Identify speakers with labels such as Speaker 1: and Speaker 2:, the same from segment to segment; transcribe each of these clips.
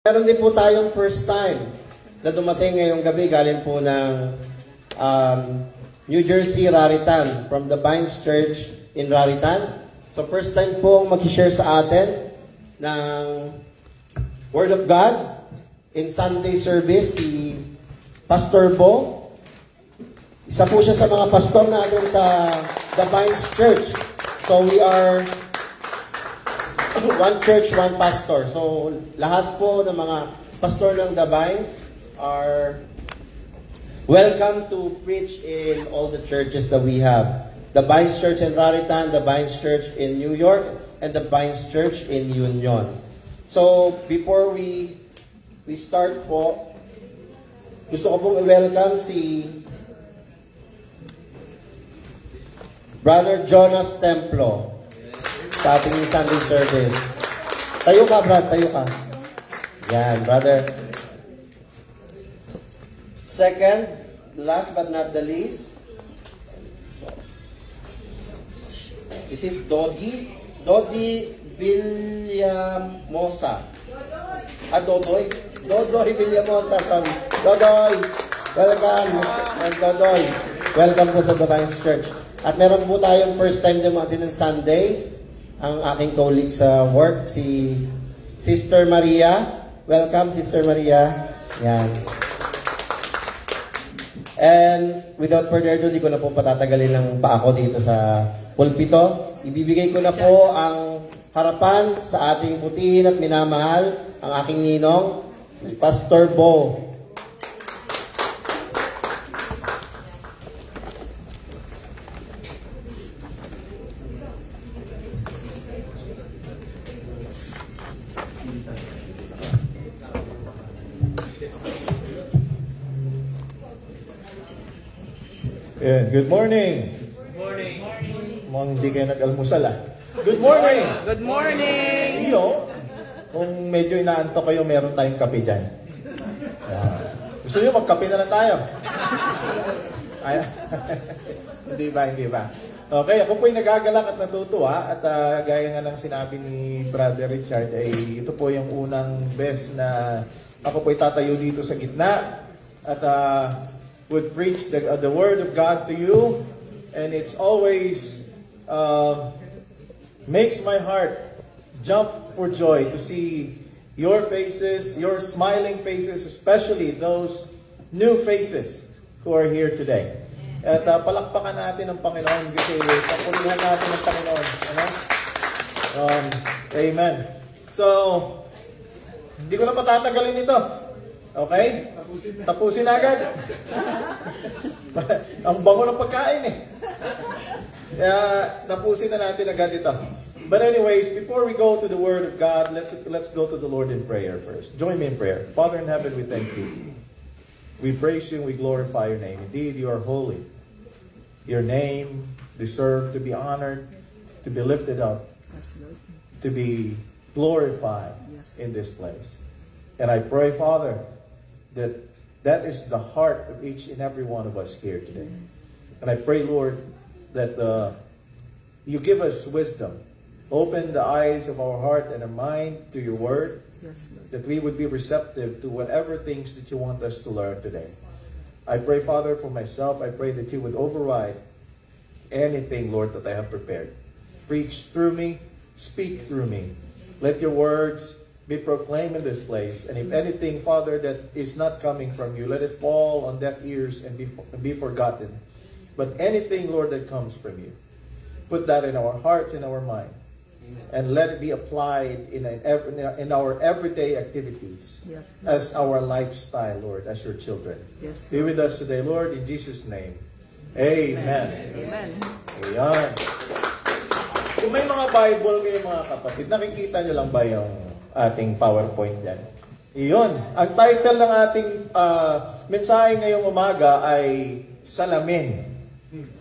Speaker 1: Meron din po tayong first time na dumating ngayong gabi galing po ng New Jersey, Raritan, from the Vines Church in Raritan. So first time po mag-share sa atin ng Word of God in Sunday service, si Pastor Bo. Isa po siya sa mga pastor natin sa the Vines Church. So we are one church, one pastor. So lahat po ng mga pastor ng the Vines are welcome to preach in all the churches that we have. The Vines Church in Raritan, the Vines Church in New York, and the Vines Church in Union. So before we start po, gusto ko pong i-welcome si Brother Jonas Templo sa ating Sunday service. Tayo ka, Brad. Tayo ka. Yan, brother. Second, last but not the least, is it Dodi? Dodi Villamosa. Dodoy. Dodoy Villamosa. Sorry. Dodoy. Welcome. And Dodoy. Welcome po sa The Vines Church. At meron po tayong first time dumating ng Sunday. Ang aking colleague sa work, si Sister Maria. Welcome, Sister Maria. Yan. And without further ado, di ko na po patatagalin ng pa ako dito sa pulpito. Ibibigay ko na po ang harapan sa ating putihin at minamahal, ang aking ninong, si Pastor Bo.
Speaker 2: Yeah, good morning.
Speaker 3: Good morning.
Speaker 2: Mukhang hindi kayo nag-almusal Good morning.
Speaker 3: Good morning.
Speaker 2: Iyo, kung medyo inaantok kayo, meron tayong kape dyan. Gusto nyo magkape na lang tayo? Hindi ba? Okay, ako po'y nagagalak at natutuwa at gaya nga ng sinabi ni Brother Richard, ay ito po yung unang beses na ako po'y tatayo dito sa gitna at would preach the Word of God to you, and it's always makes my heart jump for joy to see your faces, your smiling faces, especially those new faces who are here today. At palakpakan natin ang Panginoon kasi papurihan natin ang Panginoon. Ano? Amen. So, hindi ko na patatagalin ito. Okay? Tapusin agad. Ang bango ng pagkain Kaya tapusin na natin agad ito. But anyways, before we go to the Word of God, let's go to the Lord in prayer first. Join me in prayer. Father in heaven, we thank you. We praise you and we glorify your name. Indeed, you are holy. Your name deserves to be honored, to be lifted up, to be glorified in this place. And I pray, Father, that is the heart of each and every one of us here today. And I pray, Lord, that you give us wisdom. Open the eyes of our heart and our mind to your word. Yes, Lord. That we would be receptive to whatever things that you want us to learn today. I pray, Father, for myself, I pray that you would override anything, Lord, that I have prepared. Preach through me, speak through me. Let your words be proclaimed in this place. And if anything, Father, that is not coming from you, let it fall on deaf ears and be forgotten. But anything, Lord, that comes from you, put that in our hearts, in our mind. And let it be applied in our everyday activities.
Speaker 3: Yes,
Speaker 2: as our lifestyle, Lord, as your children.
Speaker 3: Yes,
Speaker 2: be with us today, Lord, in Jesus' name. Amen.
Speaker 3: Amen.
Speaker 2: Ayan. Kung may mga Bible kayo, mga kapatid, nakikita nyo lang ba yung ating PowerPoint dyan? Iyon. Ang title ng ating mensahe ngayong umaga ay Salamin.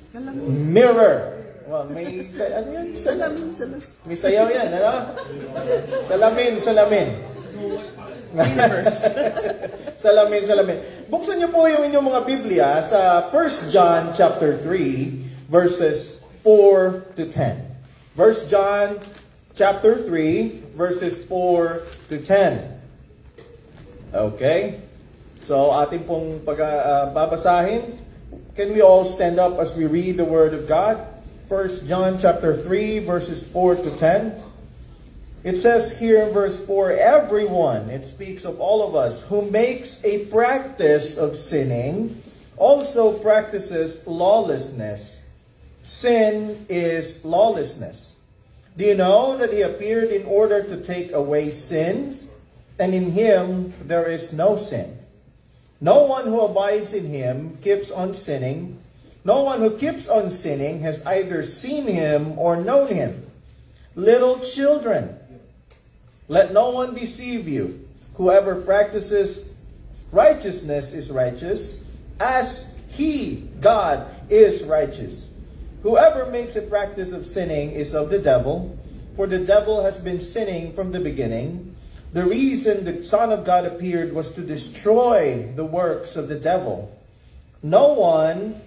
Speaker 3: Salamin.
Speaker 2: Mirror. Well, may, ano yan?
Speaker 3: Salamin.
Speaker 2: May sayaw yan, ano? Salamin. Salamin. Buksan niyo po yung inyong mga Biblia sa 1 John chapter 3, verses 4 to 10. 1 John chapter 3, verses 4 to 10. Okay? So, ating pong babasahin. Can we all stand up as we read the Word of God? 1 John chapter 3, verses 4 to 10. It says here in verse 4, everyone, it speaks of all of us, who makes a practice of sinning, also practices lawlessness. Sin is lawlessness. Do you know that He appeared in order to take away sins? And in Him there is no sin. No one who abides in Him keeps on sinning. No one who keeps on sinning has either seen Him or known Him. Little children, let no one deceive you. Whoever practices righteousness is righteous, as He, God, is righteous. Whoever makes a practice of sinning is of the devil, for the devil has been sinning from the beginning. The reason the Son of God appeared was to destroy the works of the devil. No one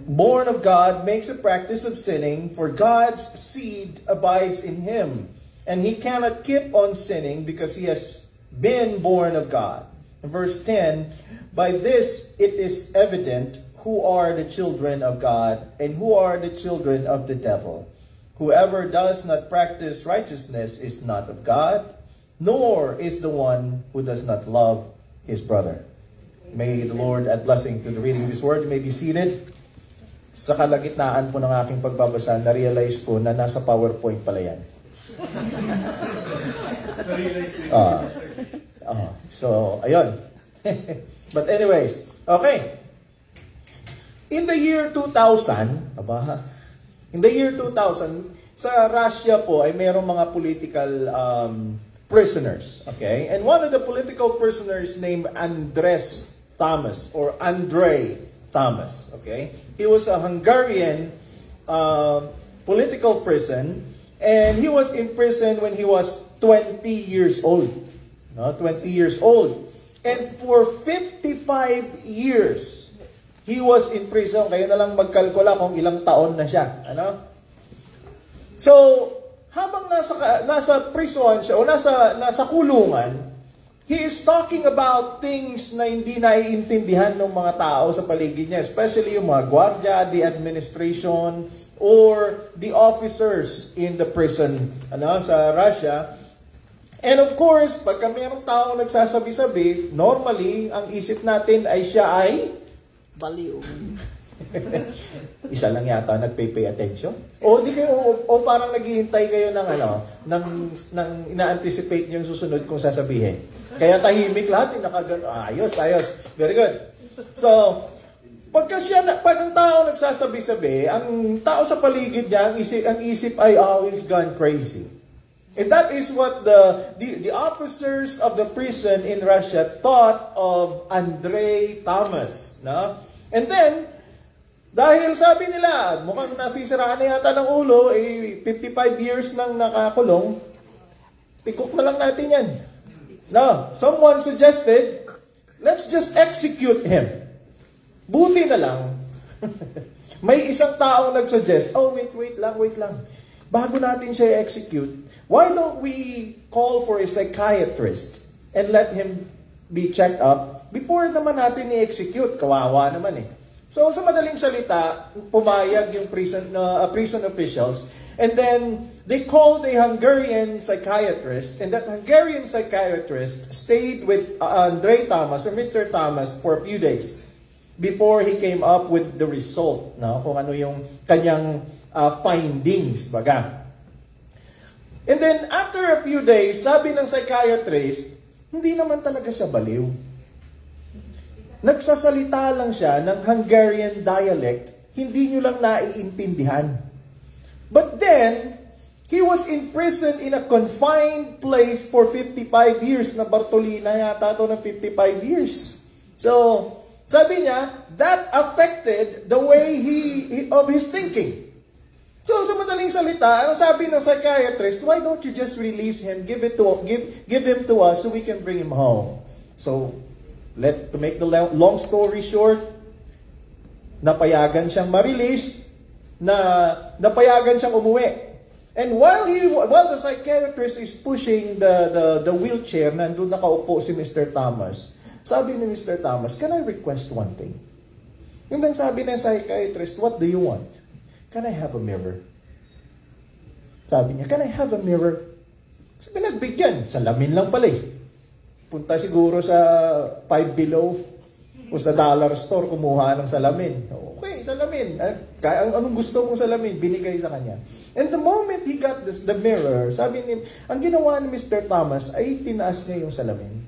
Speaker 2: born of God makes a practice of sinning, for God's seed abides in him. And he cannot keep on sinning because he has been born of God. Verse 10, by this it is evident who are the children of God and who are the children of the devil. Whoever does not practice righteousness is not of God, nor is the one who does not love his brother. May the Lord add blessing to the reading of His Word. You may be seated. Sa kalagitnaan po ng aking pagbabasa, na-realize ko na nasa PowerPoint pala yan. So, ayun. But anyways, okay. In the year 2000, in the year 2000, sa Russia po ay mayroong mga political prisoners. Okay? And one of the political prisoners named Andres Thomas or Andrei Thomas. Okay? He was a Hungarian political prison, and he was in prison when he was 20 years old. 20 years old. And for 55 years, he was in prison. Kayo na lang magkalkula kung ilang taon na siya. So, habang nasa prison siya o nasa kulungan, he is talking about things na hindi naiintindihan ng mga tao sa paligid niya, especially yung mga gwardiya, the administration, or the officers in the prison sa Russia. And of course, pagka mayroong taong nagsasabi-sabi, normally, ang isip natin ay siya ay
Speaker 3: baliw.
Speaker 2: Isa lang yata nagpay attention. O di kayo o parang naghihintay kayo ng ng ina-anticipate niyo yung susunod kong sasabihin. Kaya tahimik lahat, nakagano. Ayos. Very good. So, pag ang tao nagsasabi-sabi, ang tao sa paligid niya, ang isip ay, he's gone crazy. And that is what the officers of the prison in Russia thought of Andrei Thomas. No? And then, dahil sabi nila, mukhang nasisiraan na yata ng ulo, 55 years nang nakakulong, tikok na lang natin yan. No, someone suggested, let's just execute him. Buti na lang, may isang taong nagsuggest, wait lang. Bago natin siya i-execute, why don't we call for a psychiatrist and let him be checked up before naman natin i-execute? Kawawa naman eh. So sa madaling salita, pumayag yung prison officials, and then they called a Hungarian psychiatrist, and that Hungarian psychiatrist stayed with Andrei Thomas or Mr. Thomas for a few days before he came up with the result, kung ano yung kanyang findings, baga. And then after a few days, sabi ng psychiatrist, hindi naman talaga siya baliw. Nagsasalita lang siya ng Hungarian dialect, hindi nyo lang naiintindihan. But then, he was in prison in a confined place for 55 years. Na Bartolina yata ito ng 55 years. So, sabi niya, that affected the way of his thinking. So, sa madaling salita, ano sabi ng psychiatrist, why don't you just release him, give him to us so we can bring him home? So, to make the long story short, napayagan siyang ma-release, napayagan siyang umuwi. And while the psychiatrist is pushing the wheelchair, nandun nakaupo si Mr. Thomas, sabi ni Mr. Thomas, "Can I request one thing?" Yung nang sabi ng psychiatrist, "What do you want?" "Can I have a mirror?" Sabi niya, "Can I have a mirror?" Sabi, nagbigyan. Salamin lang pala eh. Punta siguro sa Five Below o sa dollar store, kumuha ng salamin. Okay, salamin. Anong gusto mong salamin? Binigay sa kanya. And the moment he got the mirror, sabi niya, ang ginawa ni Mr. Thomas ay tinaas niya yung salamin.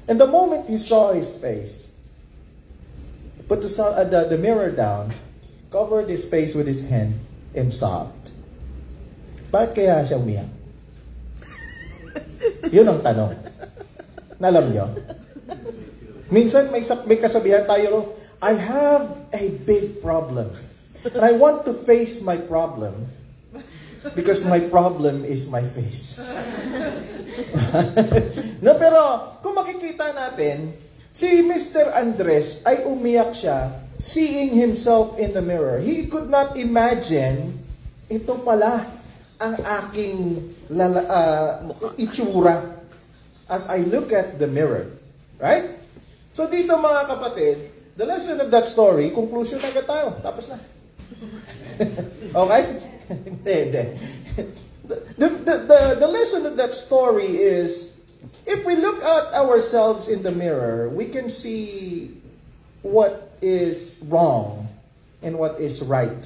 Speaker 2: And the moment he saw his face, he put the mirror down, covered his face with his hand, and sobbed. Bakit kaya siya umiyak? Yun ang tanong. Alam niyo? Minsan may kasabihan tayo, "I have a big problem. And I want to face my problem because my problem is my face." No, pero kung makikita natin, si Mr. Andres ay umiyak siya seeing himself in the mirror. He could not imagine, ito pala ang aking itsura as I look at the mirror. Right? So dito mga kapatid, the lesson of that story, conclusion na agad tayo. Tapos na. Okay? Hindi. The lesson of that story is, if we look at ourselves in the mirror, we can see what is wrong and what is right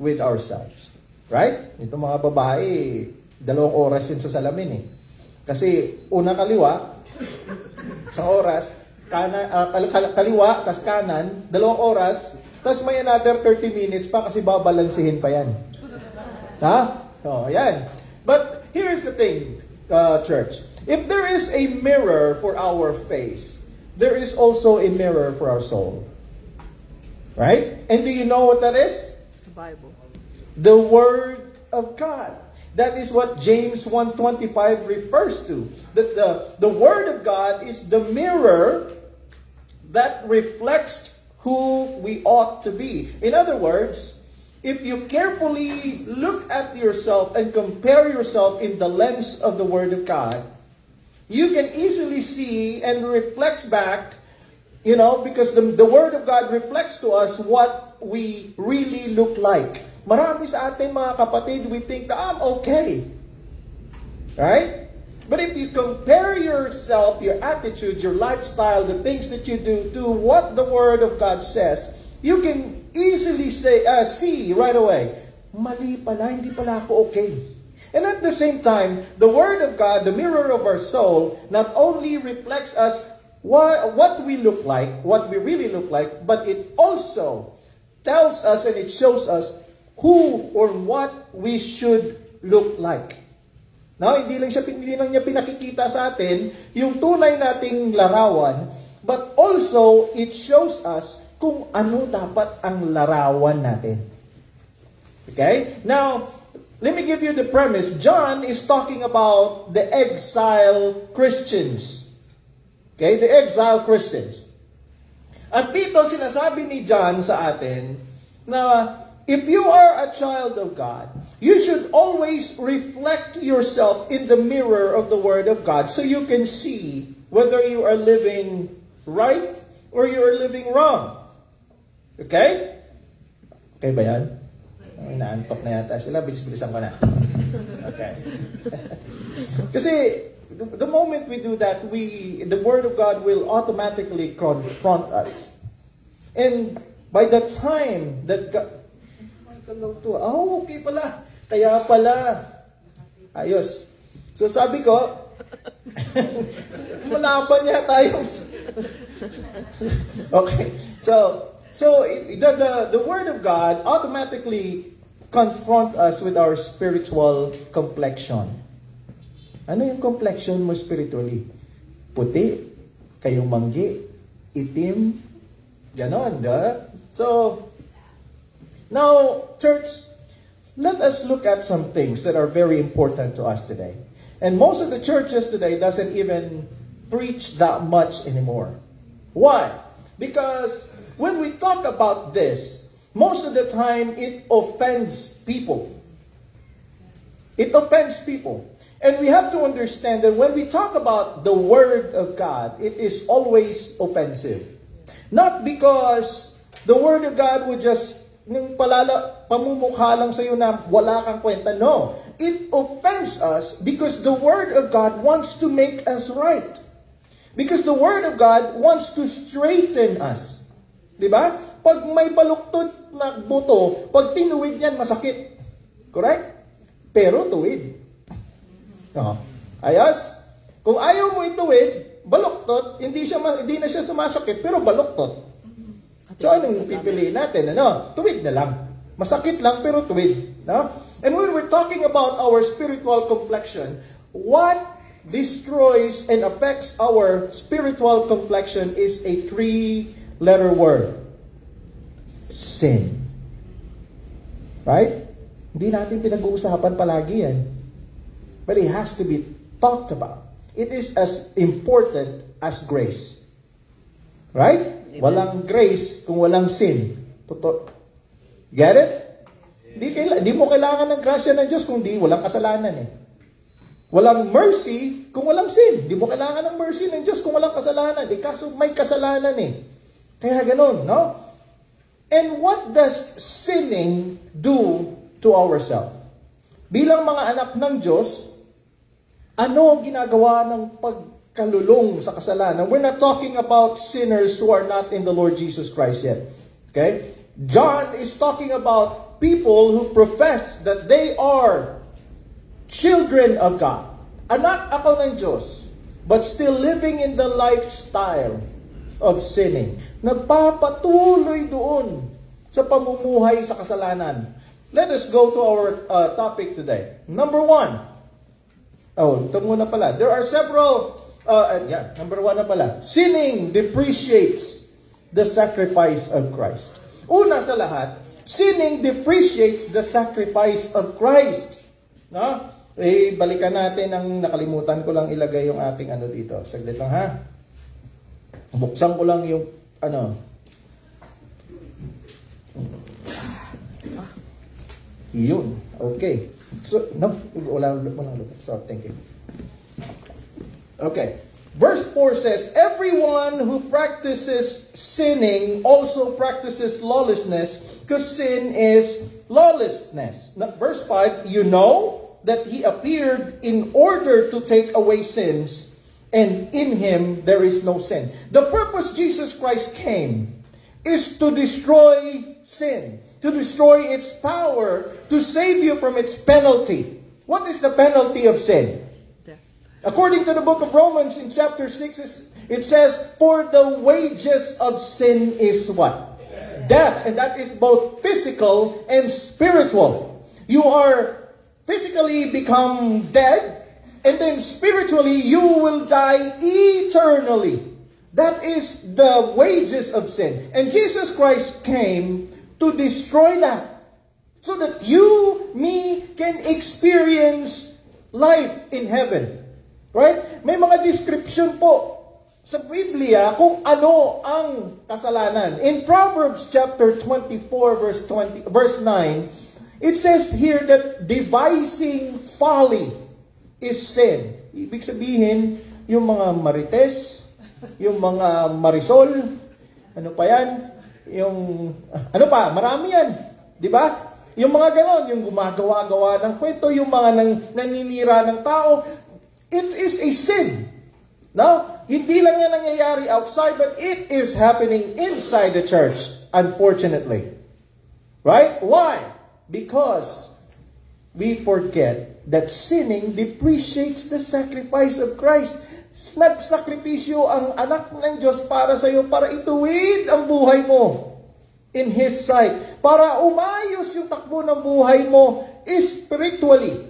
Speaker 2: with ourselves. Right? Ito mga babae, 2 oras yun sa salamin eh. Kasi una kaliwa, isang oras, kaliwa, tas kanan, 2 oras, tas may another 30 minutes pa kasi babalansihin pa yan. Ha? Oh, yan. But here's the thing, church. If there is a mirror for our face, there is also a mirror for our soul. Right? And do you know what that is?
Speaker 3: The Bible.
Speaker 2: The Word of God. That is what James 1:25 refers to. That the Word of God is the mirror that reflects who we ought to be. In other words, if you carefully look at yourself and compare yourself in the lens of the Word of God, you can easily see and reflects back, because the Word of God reflects to us what we really look like. Marami sa ating mga kapatid, we think that I'm okay. Right? But if you compare yourself, your attitude, your lifestyle, the things that you do to what the Word of God says, you can easily see right away, mali pala, hindi pala ako okay. And at the same time, the Word of God, the mirror of our soul, not only reflects us what we look like, what we really look like, but it also tells us and it shows us who or what we should look like. Now, hindi lang niya pinakikita sa atin yung tunay nating larawan, but also it shows us kung ano dapat ang larawan natin. Okay? Now, let me give you the premise. John is talking about the exile Christians. Okay? The exile Christians. At dito, sinasabi ni John sa atin na if you are a child of God, you should always reflect yourself in the mirror of the Word of God so you can see whether you are living right or you are living wrong. Okay? Okay ba yan? Inaantok na yata sila. Bilis-bilisan ko na. Okay. Kasi the moment we do that, the Word of God will automatically confront us. And by the time that God, okay pala. Kaya pala. Ayos. So sabi ko, malaban niya tayo. Okay. So the Word of God automatically confront us with our spiritual complexion. Ano yung complexion mo spiritually? Puti, kayong manggi, itim, ganon, diba? So, now, church, let us look at some things that are very important to us today. And most of the churches today doesn't even preach that much anymore. Why? Because when we talk about this, most of the time it offends people. It offends people. And we have to understand that when we talk about the Word of God, it is always offensive. Not because the Word of God would just pamumukha lang sa'yo na wala kang kwenta. No. It offends us because the Word of God wants to make us right. Because the Word of God wants to straighten us. Diba? Pag may baluktot na buto, pag tinuwid yan, masakit. Correct? Pero tuwid. No. Ayos? Kung ayaw mo ituwid, baluktot, hindi na siya sumasakit, pero baluktot. So anong pipiliin natin? Tuwid na lang. Masakit lang, pero tuwid. No? And when we're talking about our spiritual complexion, what destroys and affects our spiritual complexion is a 3-letter word. Sin. Right? Hindi natin pinag-uusapan palagi yan. But it has to be talked about. It is as important as grace. Right? Amen. Walang grace kung walang sin. Get it? Hindi mo kailangan ng grasya ng Diyos kung walang kasalanan eh. Walang mercy kung walang sin. Hindi mo kailangan ng mercy ng Diyos kung walang kasalanan. Kaso may kasalanan eh. Kaya ganun, no? And what does sinning do to ourselves? Bilang mga anak ng Diyos, ano ang ginagawa ng pagkalulong sa kasalanan? We're not talking about sinners who are not in the Lord Jesus Christ yet. Okay? John is talking about people who profess that they are children of God. Anak ako ng Diyos, but still living in the lifestyle of sinning. Nagpapatuloy doon sa pamumuhay sa kasalanan. Let us go to our topic today. Number 1. Ito muna pala. There are several, number 1 na pala. Sinning depreciates the sacrifice of Christ. Una sa lahat, sinning depreciates the sacrifice of Christ. No? Balikan natin ang nakalimutan ko lang ilagay yung ating dito. Saglit lang ha. Buksan ko lang yung Yun. Okay. So, no. Walang lupa. So, thank you. Okay. Verse 4 says, everyone who practices sinning also practices lawlessness, because sin is lawlessness. Verse 5, you know that he appeared in order to take away sins, and in him there is no sin. The purpose Jesus Christ came is to destroy sin, to destroy its power, to save you from its penalty. What is the penalty of sin? Death. According to the book of Romans in chapter 6, it says, for the wages of sin is what? Death. And that is both physical and spiritual. You are physically become dead, and then spiritually you will die eternally. That is the wages of sin. And Jesus Christ came to destroy that, so that you, me, can experience life in heaven. Right? May mga description po sa Biblia kung ano ang kasalanan. In Proverbs chapter 24 verse 9, it says here that devising folly is sin. Ibig sabihin, yung mga marites, yung mga marisol, ano pa yan? Marami yan. Di ba? Yung mga ganon, yung gumagawa-gawa ng kwento, yung mga naninira ng tao, it is a sin. No? Hindi lang yan nangyayari outside, but it is happening inside the church, unfortunately. Right? Why? Because we forget that sinning depreciates the sacrifice of Christ. Nagsakripisyo ang anak ng Diyos para sa iyo, para ituwid ang buhay mo in His sight, para umayos yung takbo ng buhay mo spiritually.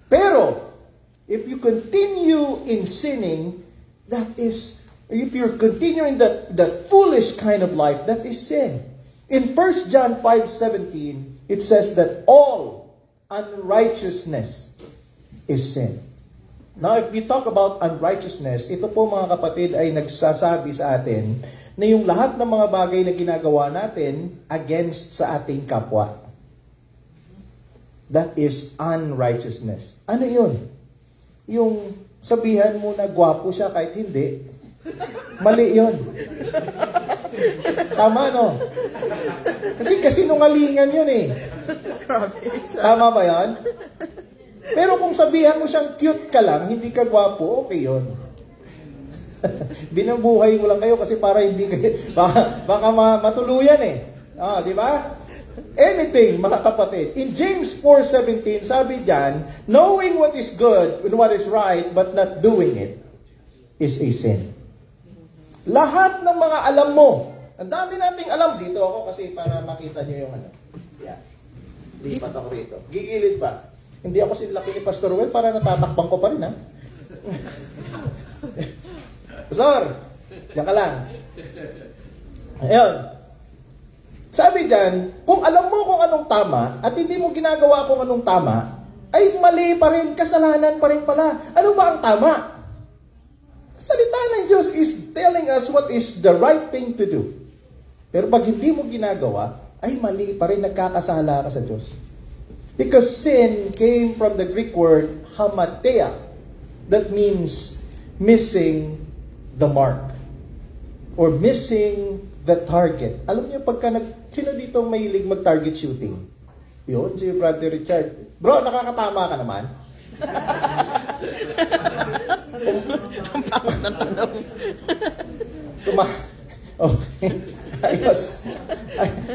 Speaker 2: Pero, if you continue in sinning, if you're continuing that foolish kind of life, that is sin. In 1 John 5:17, it says that all unrighteousness is sin. Now, if we talk about unrighteousness, ito po mga kapatid ay nagsasabi sa atin na yung lahat ng mga bagay na ginagawa natin against sa ating kapwa. that is unrighteousness. Ano yun? Yung sabihan mo na gwapo siya kahit hindi, mali yun. Tama, no? Kasi kasinungalingan yun eh. Tama ba yan? Pero kung sabihan mo siyang cute ka lang, hindi ka gwapo, okay yun. Binabuhay mo lang kayo kasi para hindi kayo, baka matuluyan eh. Di ba? Anything, mga kapatid. In James 4:17, sabi diyan, knowing what is good and what is right but not doing it is a sin. Lahat ng mga alam mo, ang dami nating alam. Dito ako kasi para makita niyo yung ano. Yan. Lipat ako rito. Gigilid pa. Hindi ako silaki ni Pastor Well para natatakpan ko pa rin, ha? Pastor, diyan ka lang. Ayun. Sabi dyan, kung alam mo kung anong tama at hindi mo ginagawa kung anong tama, ay mali pa rin, kasalanan pa rin pala. Ano ba ang tama? Salita ng Diyos is telling us what is the right thing to do. Pero pag hindi mo ginagawa, ay mali pa rin, nagkakasala ka sa Diyos. Because sin came from the Greek word hamatea, that means missing the mark or missing the target. Alam niyo, sino dito mahilig mag-target shooting? Yun, si Brother Richard. Bro, nakakatama ka naman.
Speaker 3: Ang pangat ng tanong.
Speaker 2: Ayos.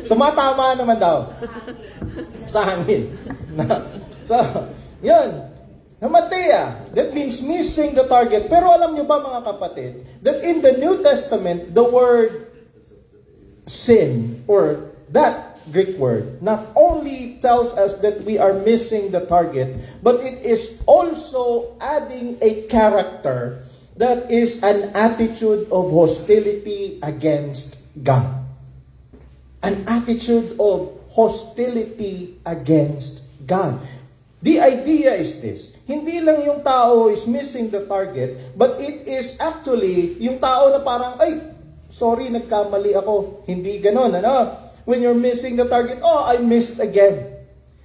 Speaker 2: Tumatama naman daw. Sa hangin. So, yun. Hamatea, that means missing the target. Pero alam niyo ba, mga kapatid, that in the New Testament, the word sin, or that Greek word, not only tells us that we are missing the target, but it is also adding a character that is an attitude of hostility against God. An attitude of hostility against God. The idea is this. Hindi lang yung tao is missing the target, but it is actually yung tao na parang, ay, sorry, nagkamali ako. Hindi ganon, ano? When you're missing the target, oh, I missed again.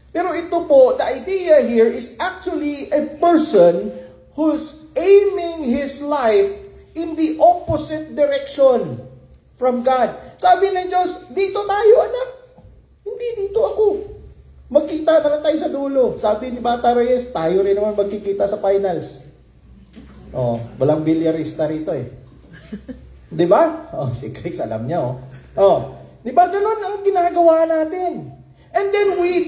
Speaker 2: Pero ito po, the idea here is actually a person who's aiming his life in the opposite direction from God. Sabi ng Diyos, dito tayo, anak. Hindi dito ako. Magkita na lang tayo sa dulo. Sabi ni Bata Reyes, tayo rin naman magkikita sa finals. Oh, walang bilyarista rito eh. Di ba? Oh, si Chris, alam niya oh. Oh, di ba ganun ang ginagawa natin? And then we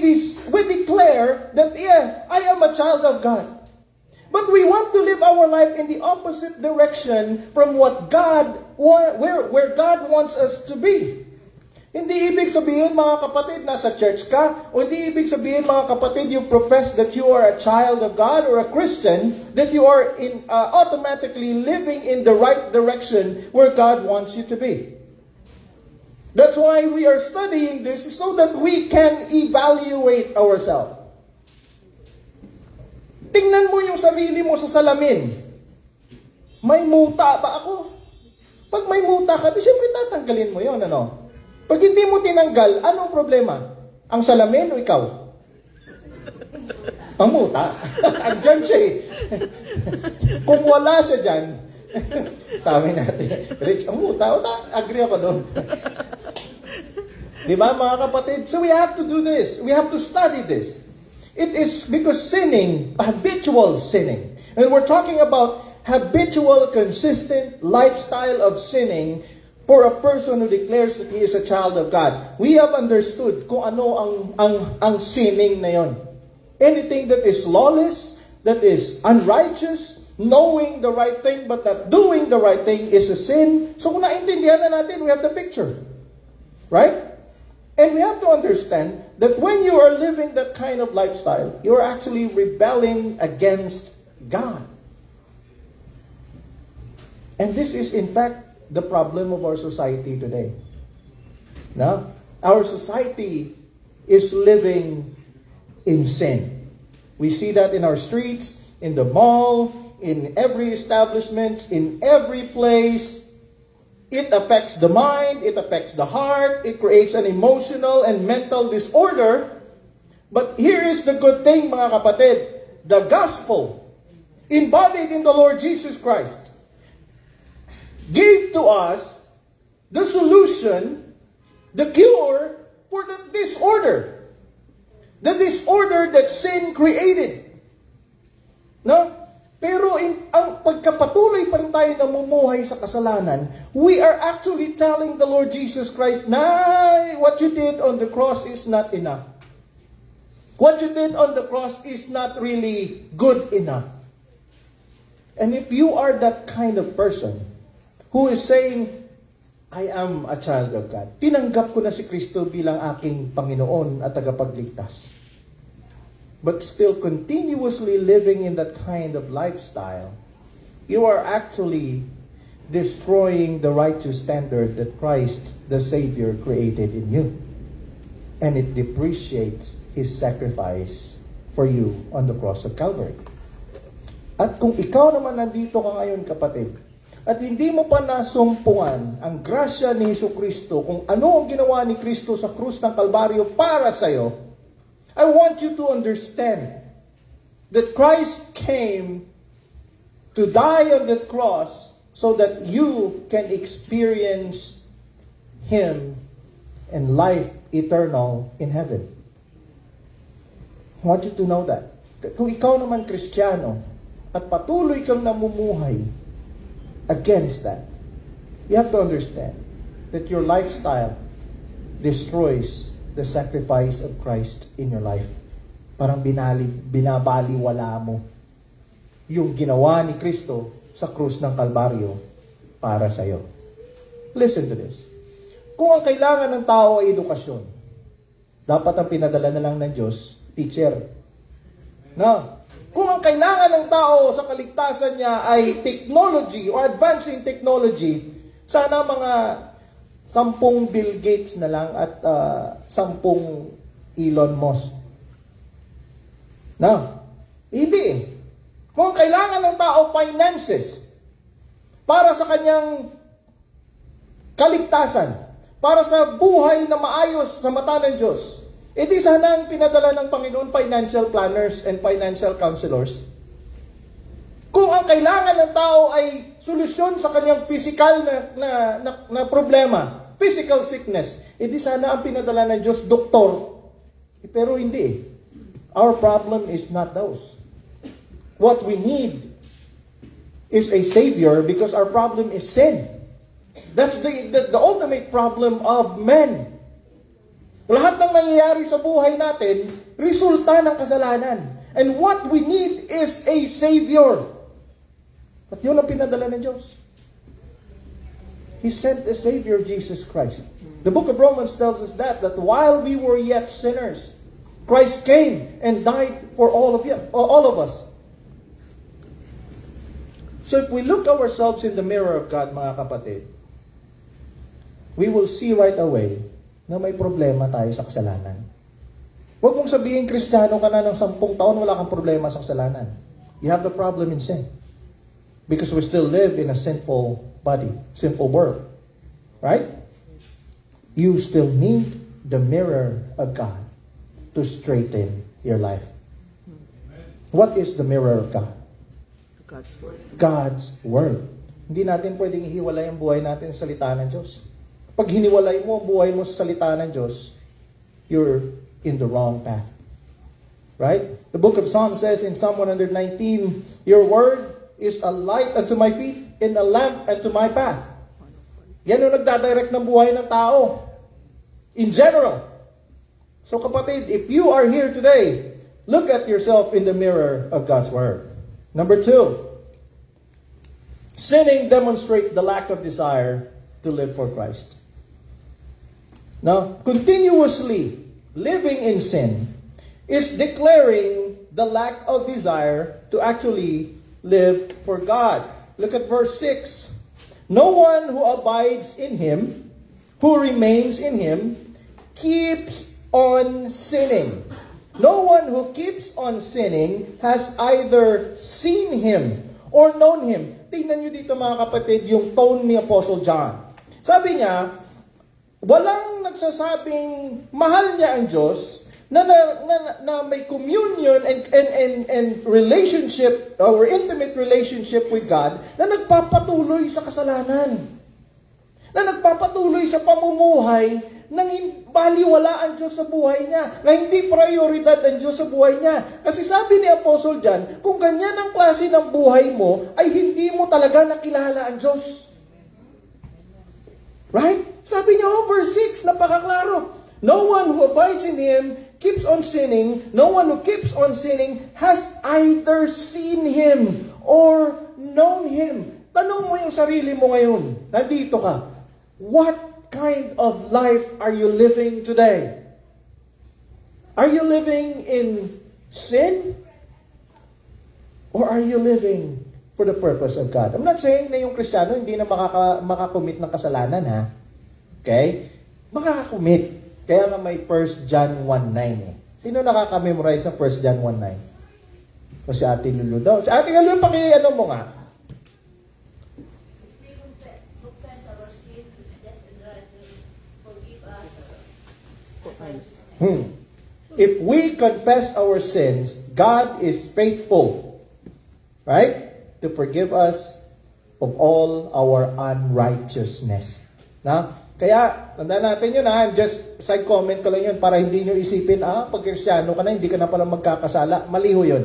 Speaker 2: declare that, yeah, I am a child of God. But we want to live our life in the opposite direction from what God, where God wants us to be. Hindi ibig sabihin, mga kapatid, nasa church ka, o hindi ibig sabihin, mga kapatid, you profess that you are a child of God or a Christian, that you are automatically living in the right direction where God wants you to be. That's why we are studying this, so that we can evaluate ourselves. Tingnan mo yung sarili mo sa salamin. May muta ba ako? Pag may muta ka, di syempre tatanggalin mo yun, ano? Pag hindi mo tinanggal, anong problema? Ang salamin o ikaw? Ang muta. Andyan siya eh. Kung wala siya dyan, sabi natin, Rich, ang muta. Agree ako doon. Diba, mga kapatid? So we have to do this. We have to study this. It is because sinning, habitual sinning, and we're talking about habitual, consistent lifestyle of sinning, for a person who declares that he is a child of God. We have understood kung ano ang sinning na yon. Anything that is lawless, that is unrighteous, knowing the right thing but not doing the right thing is a sin. So kung naintindihan na natin, we have the picture. Right? And we have to understand that when you are living that kind of lifestyle, you are actually rebelling against God. And this is in fact the problem of our society today. Now, our society is living in sin. We see that in our streets, in the mall, in every establishment, in every place. It affects the mind, it affects the heart, it creates an emotional and mental disorder But here is the good thing, mga kapatid. The gospel, embodied in the Lord Jesus Christ, gave to us the solution, the cure for the disorder. The disorder that sin created. No? Pero ang pagkapatuloy pa rin tayo namumuhay sa kasalanan, we are actually telling the Lord Jesus Christ, what you did on the cross is not enough. What you did on the cross is not really good enough. And if you are that kind of person who is saying, I am a child of God, tinanggap ko na si Kristo bilang aking Panginoon at tagapagligtas, but still continuously living in that kind of lifestyle, you are actually destroying the righteous standard that Christ, the Savior, created in you. And it depreciates His sacrifice for you on the cross of Calvary. At kung ikaw naman nandito ka ngayon, kapatid, at hindi mo pa nasumpungan ang grasya ni Jesucristo kung ano ang ginawa ni Kristo sa krus ng Kalbaryo para sa'yo, I want you to understand that Christ came to die on that cross so that you can experience Him and life eternal in heaven. I want you to know that. Kung ikaw naman Kristiyano at patuloy kang namumuhay against that, you have to understand that your lifestyle destroys the sacrifice of Christ in your life. Parang binabaliwala mo yung ginawa ni Kristo sa krus ng Kalbaryo para sa iyo. Listen to this. Kung ang kailangan ng tao ay edukasyon, dapat ang pinadala na lang ng Diyos, teacher. No? Kung ang kailangan ng tao sa kaligtasan niya ay technology or advancing technology, sana mga 10 Bill Gates na lang at 10 Elon Musk. No? Hindi. Kung kailangan ng tao finances para sa kanyang kaligtasan, para sa buhay na maayos sa mata ng Diyos, edi sana ang pinadala ng Panginoon financial planners and financial counselors. Kung ang kailangan ng tao ay solusyon sa kanyang physical na problema, physical sickness, edi sana ang pinadala ng Diyos, doktor. Pero hindi. Our problem is not those. What we need is a Savior because our problem is sin. That's the ultimate problem of men. Lahat ng nangyayari sa buhay natin, resulta ng kasalanan. And what we need is a Savior. At yun ang pinadala ng Diyos. He sent a Savior, Jesus Christ. The book of Romans tells us that while we were yet sinners, Christ came and died for all of us. So if we look ourselves in the mirror of God, mga kapatid, we will see right away na may problema tayo sa kasalanan. Huwag mong sabihin, Kristiyano ka na ng 10 taon, wala kang problema sa kasalanan. You have the problem in sin. Because we still live in a sinful body, sinful world. Right? You still need the mirror of God to straighten your life. What is the mirror of God?
Speaker 3: God's Word.
Speaker 2: God's Word. Hindi natin pwedeng ihiwalay ang buhay natin sa salita ng Diyos. Pag hiniwalay mo ang buhay mo sa salita ng Diyos, you're in the wrong path. Right? The book of Psalms says in Psalm 119, your word is a light unto my feet and a lamp unto my path. Yan yung nagdadirect ng buhay ng tao. In general. So kapatid, if you are here today, look at yourself in the mirror of God's Word. Number 2, sinning demonstrates the lack of desire to live for Christ. Now, continuously living in sin is declaring the lack of desire to actually live for God. Look at verse 6. No one who abides in Him, who remains in Him, keeps on sinning. No one who keeps on sinning has either seen Him or known Him. Tingnan nyo dito mga kapatid yung tone ni Apostle John. Sabi niya, walang nagsasabing mahal niya ang Diyos, na may communion and relationship or intimate relationship with God na nagpapatuloy sa kasalanan. Na nagpapatuloy sa pamumuhay nang baliwala ang Diyos sa buhay niya, na hindi prioridad ang Diyos sa buhay niya. Kasi sabi ni Apostle John, kung ganyan ang klase ng buhay mo, ay hindi mo talaga nakilala ang Diyos. Right? Sabi niya, verse 6, napakaklaro. No one who abides in Him keeps on sinning. No one who keeps on sinning has either seen Him or known Him. Tanong mo yung sarili mo ngayon. Nandito ka. What kind of life are you living today? Are you living in sin? Or are you living for the purpose of God? I'm not saying na yung Kristiyano hindi na makakommit ng kasalanan, ha? Okay? Makakakommit. Kaya nga may 1 John 1:9 eh. Sino nakaka-memorize ng 1 John 1:9? O si Ate Lulu daw. Si Ate Lulu, paki-ano mo nga? If we confess our sins, God is faithful, right, to forgive us of all our unrighteousness. Na? Kaya, tandaan natin yun, ha? Just side comment ko lang yun para hindi nyo isipin, pag Kristiyano ka na, hindi ka na pala magkakasala. Maliho yun.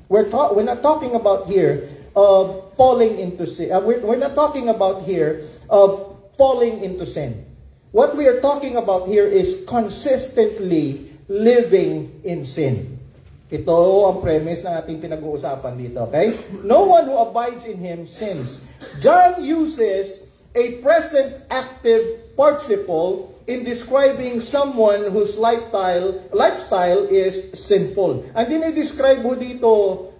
Speaker 2: We're not talking about here of falling into sin. We're not talking about here of falling into sin. What we are talking about here is consistently living in sin. Ito ang premise ng ating pinag-uusapan dito, okay? No one who abides in Him sins. John uses a present active participle in describing someone whose lifestyle is sinful. Ang dinidescribe mo dito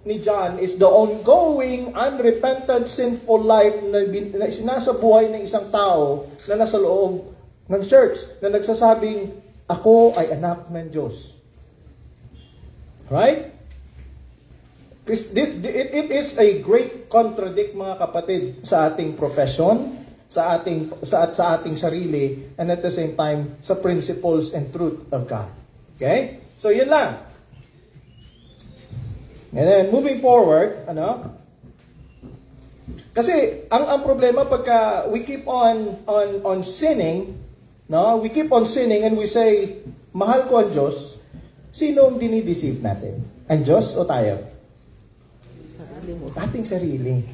Speaker 2: ni John is the ongoing, unrepentant, sinful life na sinasabuhay ng isang tao na nasa loob ng church, na nagsasabing, ako ay anak ng Diyos. Right? It is a great contradict, mga kapatid, sa ating profession, sa ating sarili, and at the same time, sa principles and truth of God. Okay? So, yun lang. And then, moving forward, kasi, ang problema, pagka we keep on sinning, no? We keep on sinning and we say, mahal ko ang Diyos, sino ang dinideceive natin? Ang Diyos o tayo?
Speaker 3: Sarili mo.
Speaker 2: Ating sarili.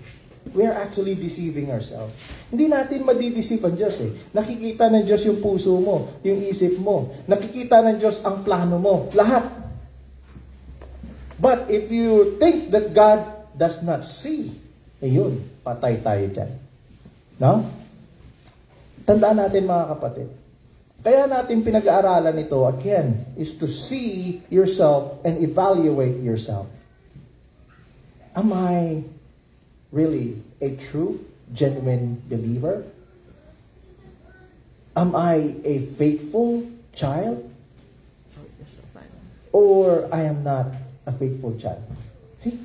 Speaker 2: We are actually deceiving ourselves. Hindi natin madideceive ang Diyos eh. Nakikita ng Diyos yung puso mo, yung isip mo. Nakikita ng Diyos ang plano mo. Lahat. But if you think that God does not see, ayun, patay tayo dyan. No? Tandaan natin, mga kapatid. Kaya natin pinag-aaralan ito, again, is to see yourself and evaluate yourself. Am I really a true, genuine believer? Am I a faithful child? Or I am not a faithful child? See?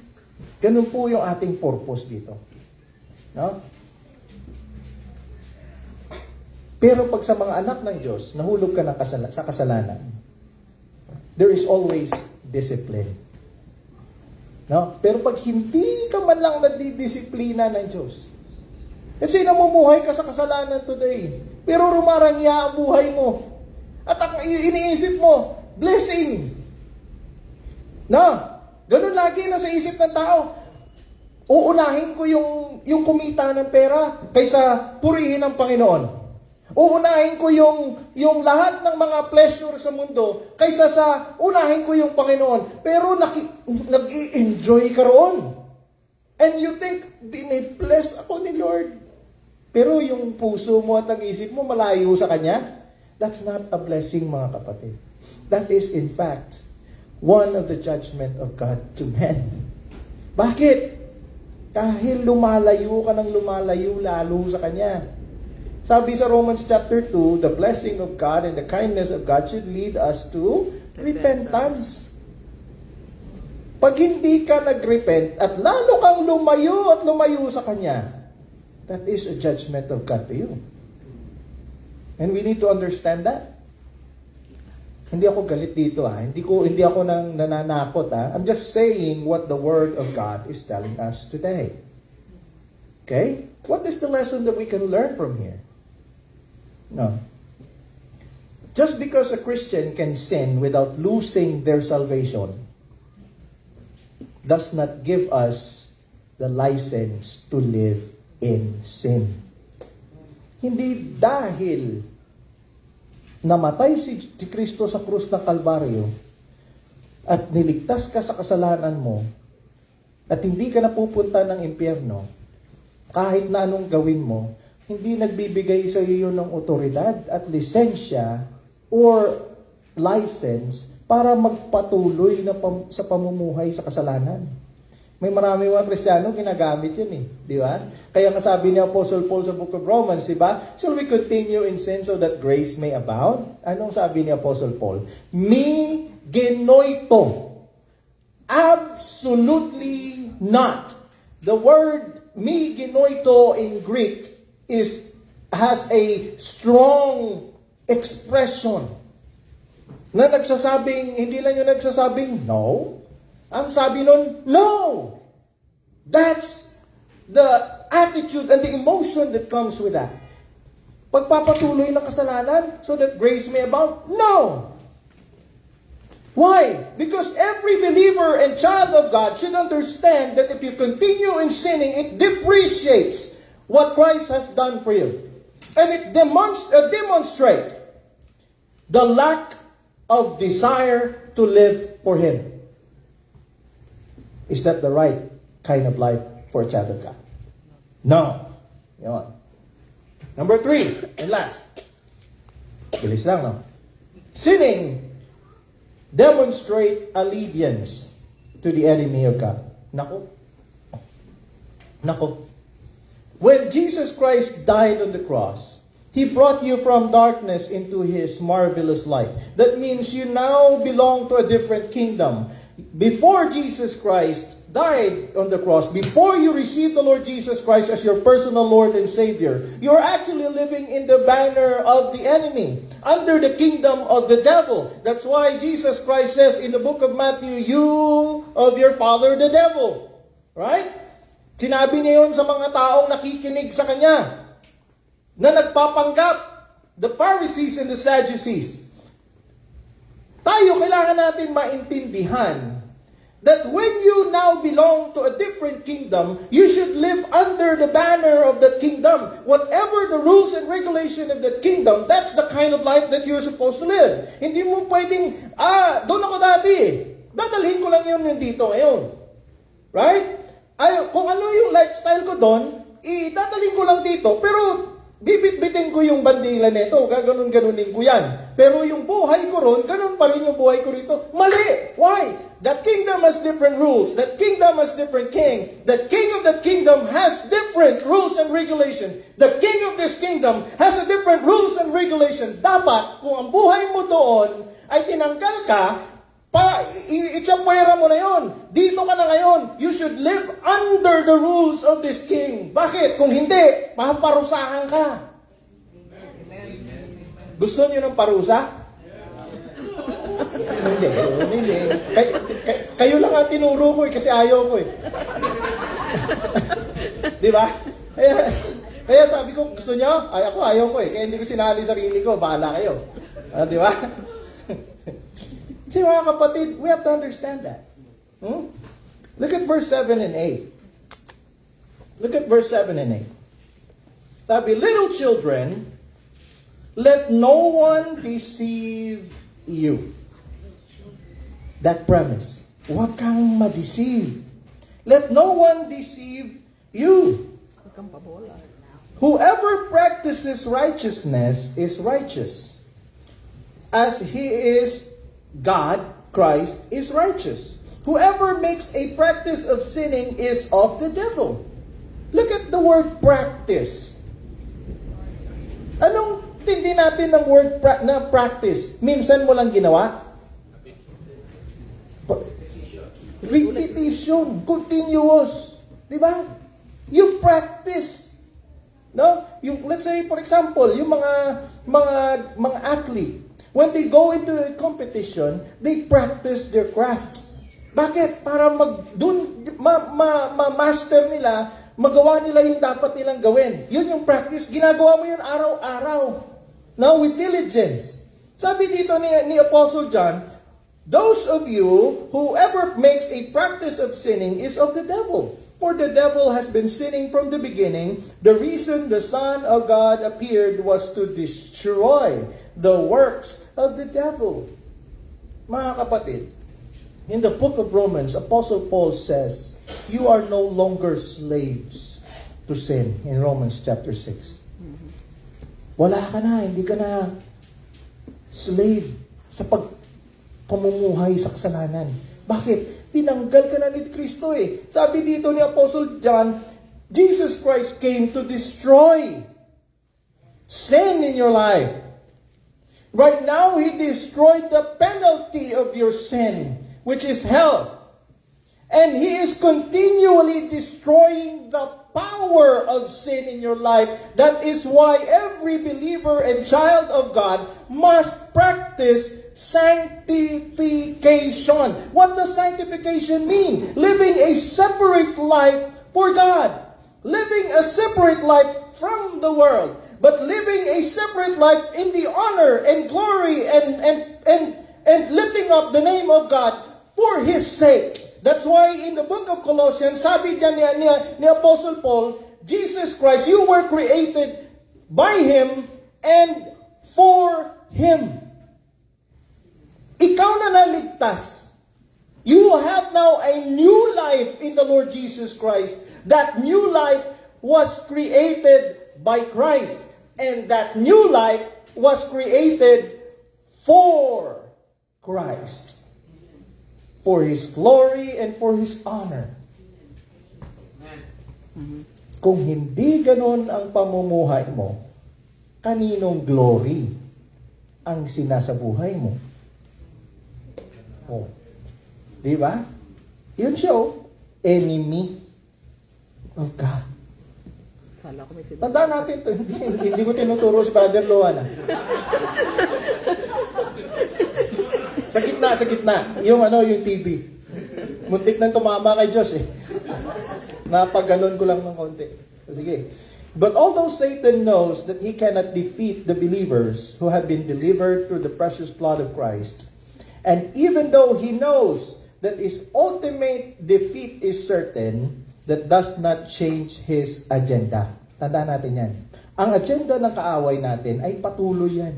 Speaker 2: Ganun po yung ating purpose dito. No? Pero pag sa mga anak ng Diyos, nahulog ka sa kasalanan, there is always discipline. No? Pero pag hindi ka man lang nadidisiplina ng Diyos, kasi namumuhay ka sa kasalanan today, pero rumarangya ang buhay mo, at ang iniisip mo, blessing. No? Ganun lagi na sa isip ng tao. Uunahin ko yung kumita ng pera kaysa purihin ang Panginoon. Uunahin ko yung lahat ng mga pleasure sa mundo kaysa sa unahin ko yung Panginoon. Pero nag-i-enjoy ka roon. And you think, binibless ako ni Lord. Pero yung puso mo at ang isip mo malayo sa Kanya, that's not a blessing, mga kapatid. That is, in fact, one of the judgment of God to men. Bakit? Dahil lumalayo ka ng lumalayo lalo sa Kanya. Sabi sa Romans chapter 2, the blessing of God and the kindness of God should lead us to repentance. Pag hindi ka nag-repent at lalo kang lumayo at lumayo sa Kanya, that is a judgment of God to you. And we need to understand that. Hindi ako galit dito Hindi ako nang nananakot I'm just saying what the Word of God is telling us today. Okay? What is the lesson that we can learn from here? No. Just because a Christian can sin without losing their salvation does not give us the license to live in sin. Hindi dahil namatay si Kristo sa krus ng Kalbaryo at niligtas ka sa kasalanan mo at hindi ka napupunta ng impyerno, kahit na anong gawin mo, hindi nagbibigay sa iyo ng otoridad at lisensya or license para magpatuloy sa pamumuhay sa kasalanan. May marami mga Kristiyano ginagamit yun di ba? Kaya nga sabi ni Apostle Paul sa Book of Romans, di ba? Shall we continue in sin so that grace may abound? Anong sabi ni Apostle Paul? Mi genoito. Absolutely not. The word mi genoito in Greek has a strong expression na nagsasabing, hindi lang yung nagsasabing no. Ang sabi nun, no! That's the attitude and the emotion that comes with that. Pagpapatuloy ng kasalanan so that grace may abound? No! Why? Because every believer and child of God should understand that if you continue in sinning, it depreciates what Christ has done for you. And it demonstrates the lack of desire to live for Him. Is that the right kind of life for a child of God? No. Yun. Number 3, and last. Bilis lang, no? Sinning demonstrate allegiance to the enemy of God. Nako. When Jesus Christ died on the cross, He brought you from darkness into His marvelous light. That means you now belong to a different kingdom. Before Jesus Christ died on the cross, before you received the Lord Jesus Christ as your personal Lord and Savior, you're actually living in the banner of the enemy, under the kingdom of the devil. That's why Jesus Christ says in the book of Matthew, you of your father the devil. Right? Sinabi niya yun sa mga taong nakikinig sa Kanya, na nagpapanggap, the Pharisees and the Sadducees. Tayo, kailangan natin maintindihan that when you now belong to a different kingdom, you should live under the banner of that kingdom. Whatever the rules and regulation of that kingdom, that's the kind of life that you're supposed to live. Hindi mo pwedeng, doon ako dati dadalhin ko lang yun dito ngayon. Right? Kung ano yung lifestyle ko doon, dadalhin ko lang dito, pero bibit-bitin ko yung bandila nito, gaganon-ganunin ko yan. Pero yung buhay ko ron, ganun pa rin yung buhay ko rito. Mali! Why? That kingdom has different rules. That kingdom has different king. That king of that kingdom has different rules and regulation. The king of this kingdom has a different rules and regulation. Dapat, kung ang buhay mo doon ay tinanggal ka, itsapwera mo na yon. Dito ka na ngayon. You should live under the rules of this king. Bakit? Kung hindi, paparusahan ka. Gusto niyo ng parusa? Hindi. Kayo lang ang tinuro ko kasi ayaw ko Di ba? Kaya sabi ko, gusto niyo? Ako ayaw ko Kaya hindi ko sinali sarili ko. Bahala kayo. Di ba? See, mga kapatid, we have to understand that. Look at verse 7 and 8. Look at verse 7 and 8. Sabi, little children, let no one deceive you. That premise. Huwag kang ma-deceive. Let no one deceive you. Whoever practices righteousness is righteous, as he is God, Christ, is righteous. Whoever makes a practice of sinning is of the devil. Look at the word practice. Anong tindi natin ng word na practice? Minsan mo lang ginawa? Repetition. Continuous. Diba? You practice. No? Let's say, for example, yung mga athlete. When they go into a competition, they practice their craft. Bakit? Para ma-master nila, magawa nila yung dapat nilang gawin. Yun yung practice. Ginagawa mo yun araw-araw. Now, with diligence. Sabi dito ni Apostle John, those of you, whoever makes a practice of sinning is of the devil. For the devil has been sinning from the beginning. The reason the Son of God appeared was to destroy the works of the devil. Mga kapatid, in the book of Romans, Apostle Paul says, you are no longer slaves to sin in Romans chapter 6. Wala ka na, hindi ka na slave sa pamumuhay sa kasalanan. Bakit? Tinanggal ka na ni Kristo eh. Sabi dito ni Apostle John, Jesus Christ came to destroy sin in your life. Right now, He destroyed the penalty of your sin, which is hell. And He is continually destroying the power of sin in your life. That is why every believer and child of God must practice sanctification. What does sanctification mean? Living a separate life for God. Living a separate life from the world. But living a separate life in the honor and glory and lifting up the name of God for His sake. That's why in the book of Colossians, sabi dyan ni Apostle Paul, Jesus Christ, you were created by Him and for Him. Ikaw na naligtas. You have now a new life in the Lord Jesus Christ. That new life was created by Christ. And that new life was created for Christ. For His glory and for His honor. Kung hindi ganon ang pamumuhay mo, kaninong glory ang sinasabuhay mo? Oh. Di ba? Yun siya, enemy of God.
Speaker 3: Kala ko may tinuturo.
Speaker 2: Tandaan natin ito. Hindi ko tinuturo si Brother Loan. Sa gitna. Yung TV. Muntik nang tumama kay Josh eh. Napaganon ko lang ng konti. Sige. But although Satan knows that he cannot defeat the believers who have been delivered through the precious blood of Christ, and even though he knows that his ultimate defeat is certain, that does not change his agenda. Tandaan natin yan. Ang agenda ng kaaway natin ay patuloy yan.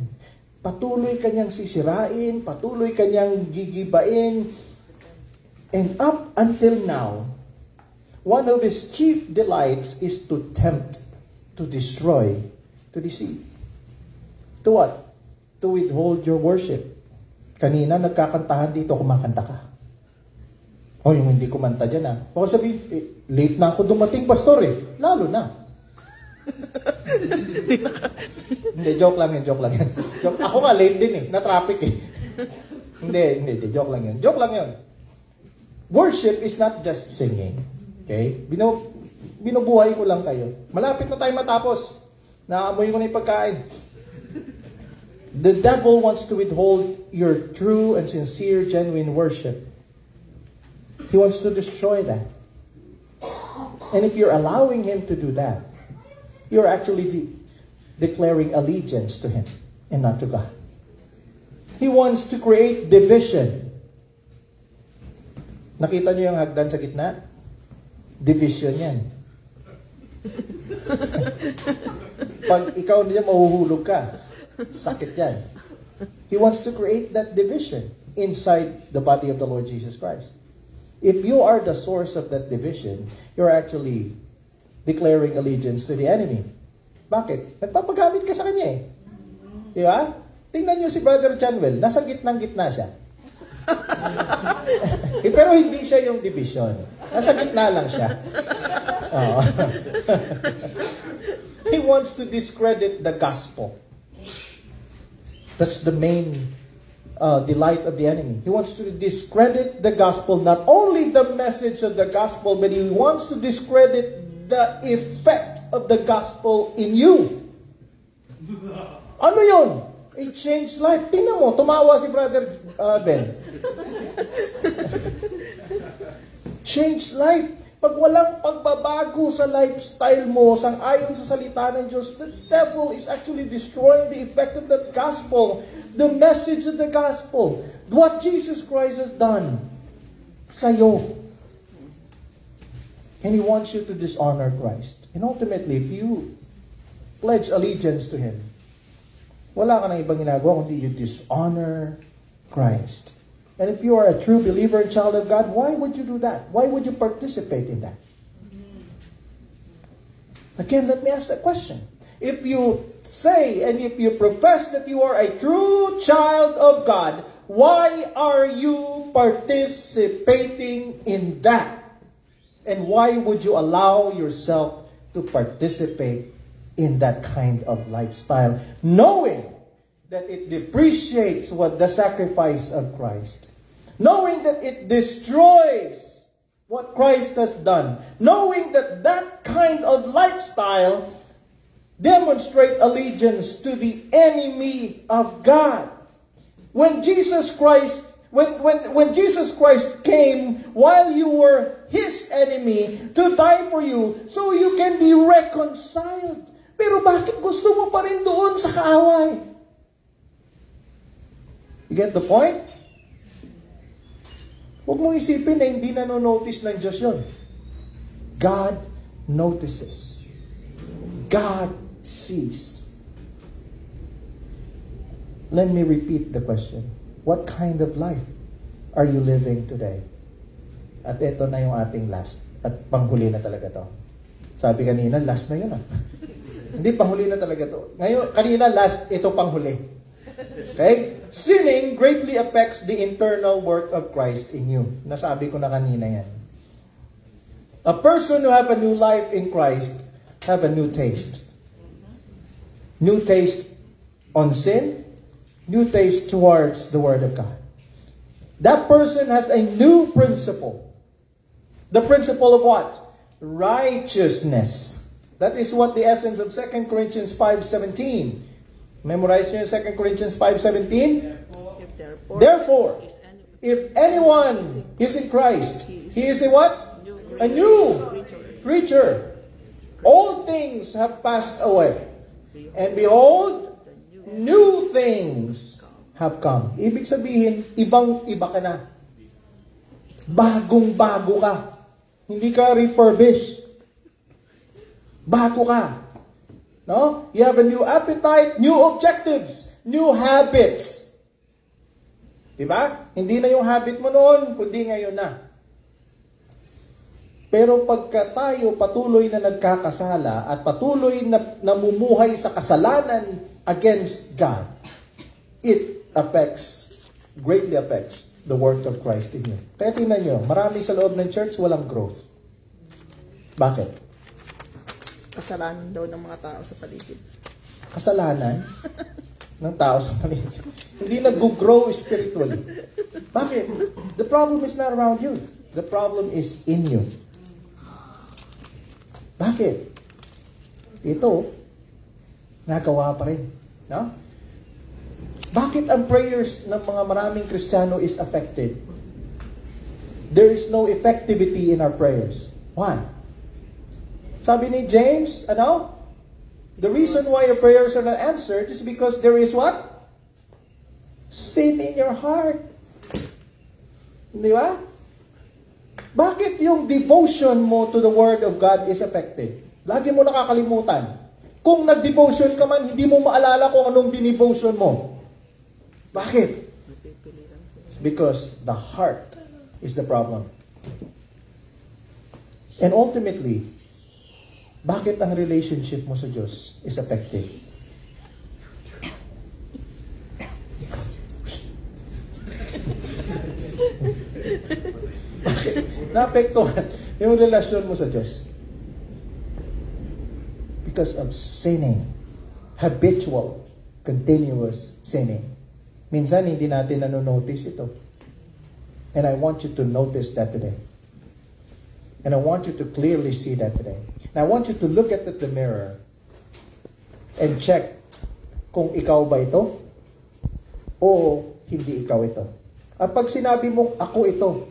Speaker 2: Patuloy kanyang sisirain, patuloy kanyang gigibain. And up until now, one of his chief delights is to tempt, to destroy, to deceive. To what? To withhold your worship. Kanina, nagkakantahan dito, kumakanta ka. O, yung hindi kumanta dyan Baka sabihin, late na ako dumating, pastor Lalo na. Hindi, joke lang yan. Ako nga, late din na-traffic Hindi, joke lang yan. Worship is not just singing. Okay? Binubuhay ko lang kayo. Malapit na tayo matapos. Naamoy ko na yung pagkain. The devil wants to withhold your true and sincere, genuine worship. He wants to destroy that. And if you're allowing him to do that, you're actually declaring allegiance to him and not to God. He wants to create division. Nakita niyo yung hagdan sa gitna? Division yan. Pag ikaw niya, mahuhulog ka. Sakit yan. He wants to create that division inside the body of the Lord Jesus Christ. If you are the source of that division, you're actually declaring allegiance to the enemy. Bakit? Nagpapagamit ka sa kanya Di ba? Tingnan niyo si Brother Chanwell, nasa gitnang-gitna siya. Pero hindi siya yung division. Nasa gitna lang siya. He wants to discredit the gospel. That's the main delight of the enemy. He wants to discredit the gospel, not only the message of the gospel, but he wants to discredit the effect of the gospel in you. Ano yun? It changed life. Tingnan mo, tumawa si Brother Ben. Changed life. Pag walang pagbabago sa lifestyle mo, sang-ayon sa salita ng Diyos, the devil is actually destroying the effect of the gospel, the message of the gospel, what Jesus Christ has done sa'yo. And He wants you to dishonor Christ. And ultimately, if you pledge allegiance to Him, wala ka nang ibang ginagawa kundi you dishonor Christ. And if you are a true believer and child of God, why would you do that? Why would you participate in that? Again, let me ask that question. If you say and if you profess that you are a true child of God, why are you participating in that? And why would you allow yourself to participate in that kind of lifestyle, knowing that it depreciates what the sacrifice of Christ? Knowing that it destroys what Christ has done. Knowing that that kind of lifestyle demonstrates allegiance to the enemy of God. When Jesus Christ came while you were His enemy to die for you so you can be reconciled. Pero bakit gusto mo pa rin doon sa kaaway? You get the point? Huwag mong isipin na hindi nanonotice ng Diyos yun. God notices. God sees. Let me repeat the question. What kind of life are you living today? At ito na yung ating last. At panghuli na talaga to. Sabi kanina, last na yun ah. Hindi, panghuli na talaga to. Ngayon, kanina last, ito panghuli. Okay? Sinning greatly affects the internal work of Christ in you. Nasabi ko na kanina yan. A person who have a new life in Christ have a new taste. New taste on sin, new taste towards the Word of God. That person has a new principle. The principle of what? Righteousness. That is what the essence of 2 Corinthians 5:17. Memorize nyo yung 2 Corinthians 5:17. Therefore, if anyone is in Christ, he is a what? A new creature. All things have passed away. And behold, new things have come. Ibig sabihin, ibang-iba ka na. Bagong-bago ka. Hindi ka refurbished. Bago ka. No? You have a new appetite, new objectives, new habits. Diba? Hindi na yung habit mo noon, kundi ngayon na. Pero pagka tayo patuloy na nagkakasala at patuloy na namumuhay sa kasalanan against God, it greatly affects the work of Christ in you. Kaya tingnan nyo, marami sa loob ng church walang growth. Bakit?
Speaker 3: Kasalanan daw ng mga tao sa paligid.
Speaker 2: Kasalanan ng tao sa paligid. Hindi nag-grow spiritually. Bakit? The problem is not around you. The problem is in you. Bakit? Ito, nagawa pa rin. No? Bakit ang prayers ng mga maraming Kristiyano is affected? There is no effectivity in our prayers. Why? Sabi ni James, the reason why your prayers are not answered is because there is what? Sin in your heart. Di ba? Bakit yung devotion mo to the Word of God is affected? Lagi mo nakakalimutan. Kung nag-devotion ka man, hindi mo maalala kung anong dinivotion mo. Bakit? Because the heart is the problem. And ultimately, bakit ang relationship mo sa Diyos is affected? Bakit? Naapektuhan yung relasyon mo sa Diyos. Because of sinning. Habitual, continuous sinning. Minsan hindi natin nanonotice ito. And I want you to notice that today. And I want you to clearly see that today. And I want you to look at the mirror and check kung ikaw ba ito o hindi ikaw ito. At pag sinabi mong ako ito,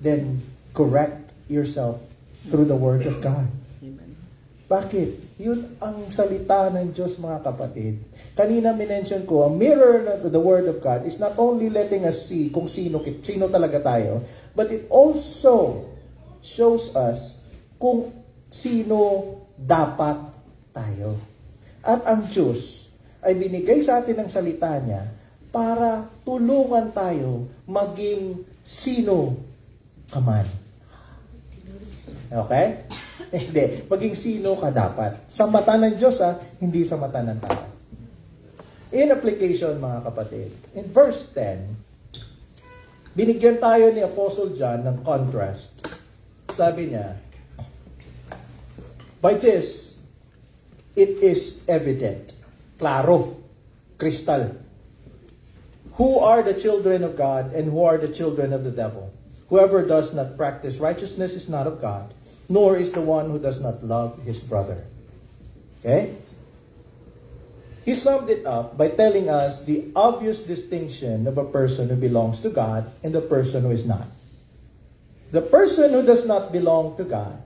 Speaker 2: then correct yourself through the Word of God.
Speaker 3: Amen.
Speaker 2: Bakit? Yun ang salita ng Diyos, mga kapatid. Kanina minention ko, a mirror to the Word of God is not only letting us see kung sino talaga tayo, but it also shows us kung sino dapat tayo. At ang Diyos ay binigay sa atin ang salita niya para tulungan tayo maging sino ka man. Okay? Hindi. Maging sino ka dapat. Sa mata ng Diyos, hindi sa mata ng tao. In application, mga kapatid, in verse 10, binigyan tayo ni Apostle John ng contrast. Sabi niya, by this, it is evident, klaro, kristal, who are the children of God and who are the children of the devil. Whoever does not practice righteousness is not of God, nor is the one who does not love his brother. Okay? He summed it up by telling us the obvious distinction of a person who belongs to God and the person who is not. The person who does not belong to God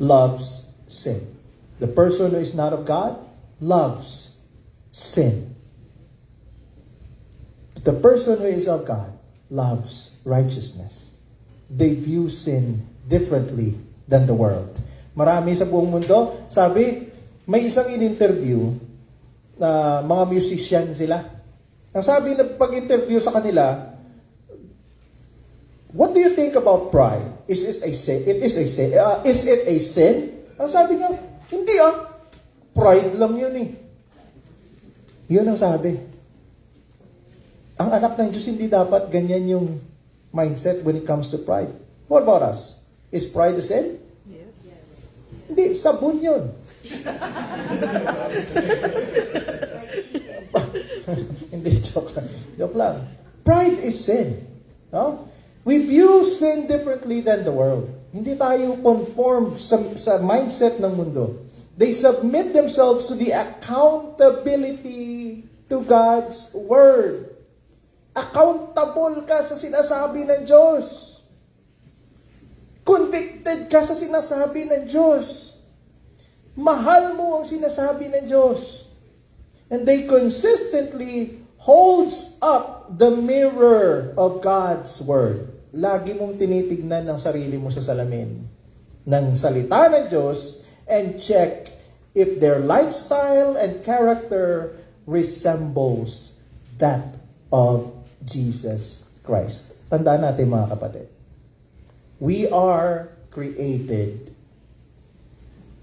Speaker 2: loves sin. The person who is not of God loves sin. The person who is of God loves righteousness. They view sin differently than the world. Marami sa buong mundo, sabi, may isang in-interview na mga musician sila. Ang sabi na pag-interview sa kanila, what do you think about pride? Is it a sin? Is it a sin? Ang sabi niya, hindi pride lang yun eh. Yun ang sabi. Ang anak ng Diyos hindi dapat ganyan yung mindset when it comes to pride. What about us? Is pride a sin?
Speaker 3: Yes.
Speaker 2: Hindi, sabon yun. Hindi, joke lang. Pride is sin. No? We view sin differently than the world. Hindi tayo conform sa mindset ng mundo. They submit themselves to the accountability to God's Word. Accountable ka sa sinasabi ng Diyos. Convicted ka sa sinasabi ng Diyos. Mahal mo ang sinasabi ng Diyos. And they consistently holds up the mirror of God's Word. Lagi mong tinitignan ang sarili mo sa salamin ng salita ng Diyos and check if their lifestyle and character resembles that of Jesus Christ. Tandaan natin, mga kapatid. We are created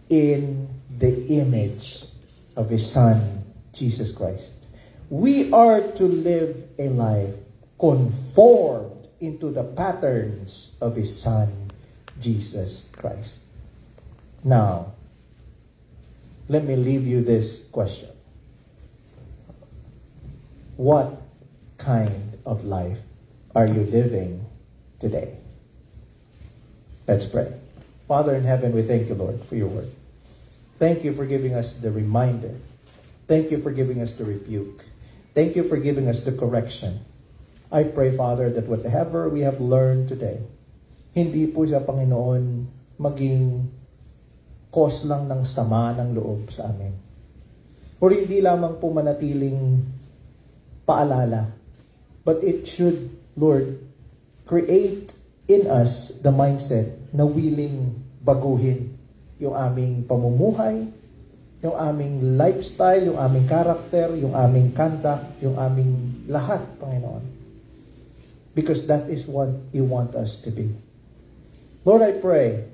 Speaker 2: in the image of His Son, Jesus Christ. We are to live a life conformed into the patterns of His Son, Jesus Christ. Now, let me leave you this question. What kind of life are you living today? Let's pray. Father in heaven, we thank you, Lord, for your word. Thank you for giving us the reminder. Thank you for giving us the rebuke. Thank you for giving us the correction. I pray, Father, that whatever we have learned today, hindi po siya, Panginoon, maging cause lang ng sama ng loob sa amin. Or hindi lamang po manatiling paalala, but it should, Lord, create in us the mindset na willing baguhin yung aming pamumuhay, yung aming lifestyle, yung aming character, yung aming conduct, yung aming lahat, Panginoon. Because that is what you want us to be. Lord, I pray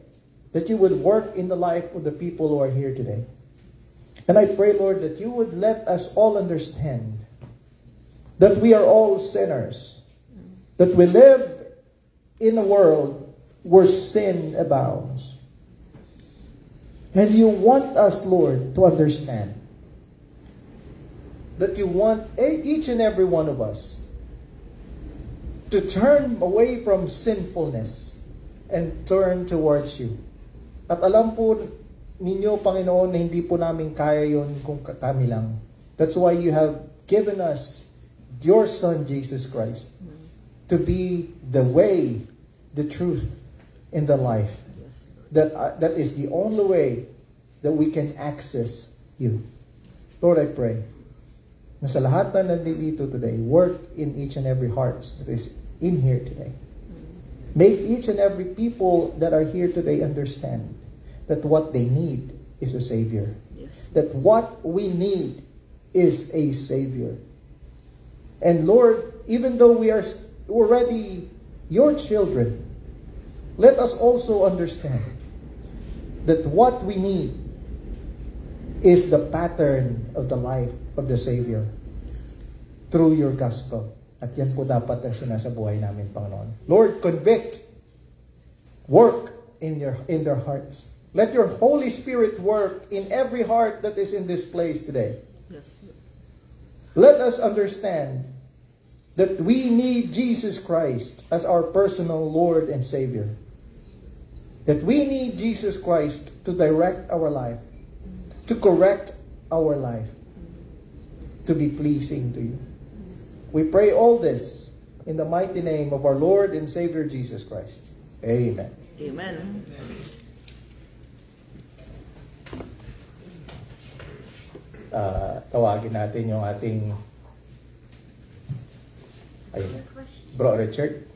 Speaker 2: that you would work in the life of the people who are here today. And I pray, Lord, that you would let us all understand that we are all sinners, that we live in a world where sin abounds. And you want us, Lord, to understand that you want each and every one of us to turn away from sinfulness and turn towards you. At alam po ninyo, Panginoon, na hindi po namin kaya yun kung kami lang.
Speaker 4: That's why you have given us your Son, Jesus Christ, to be the way, the truth, and the life. That is the only way that we can access you. Lord, I pray na sa lahat na nandito today, work in each and every heart that is in here today. Make each and every people that are here today understand that what they need is a Savior. That what we need is a Savior. And Lord, even though we are already your children, let us also understand that what we need is the pattern of the life of the Savior through your gospel. At yan po dapat ang sinasabuhay namin, Panginoon. Lord, convict, work in their hearts. Let your Holy Spirit work in every heart that is in this place today.
Speaker 3: Yes.
Speaker 4: Let us understand that we need Jesus Christ as our personal Lord and Savior. That we need Jesus Christ to direct our life, to correct our life, to be pleasing to you. We pray all this in the mighty name of our Lord and Savior Jesus Christ. Amen.
Speaker 3: Amen.
Speaker 4: Tawagin natin yung ating Bro Richard.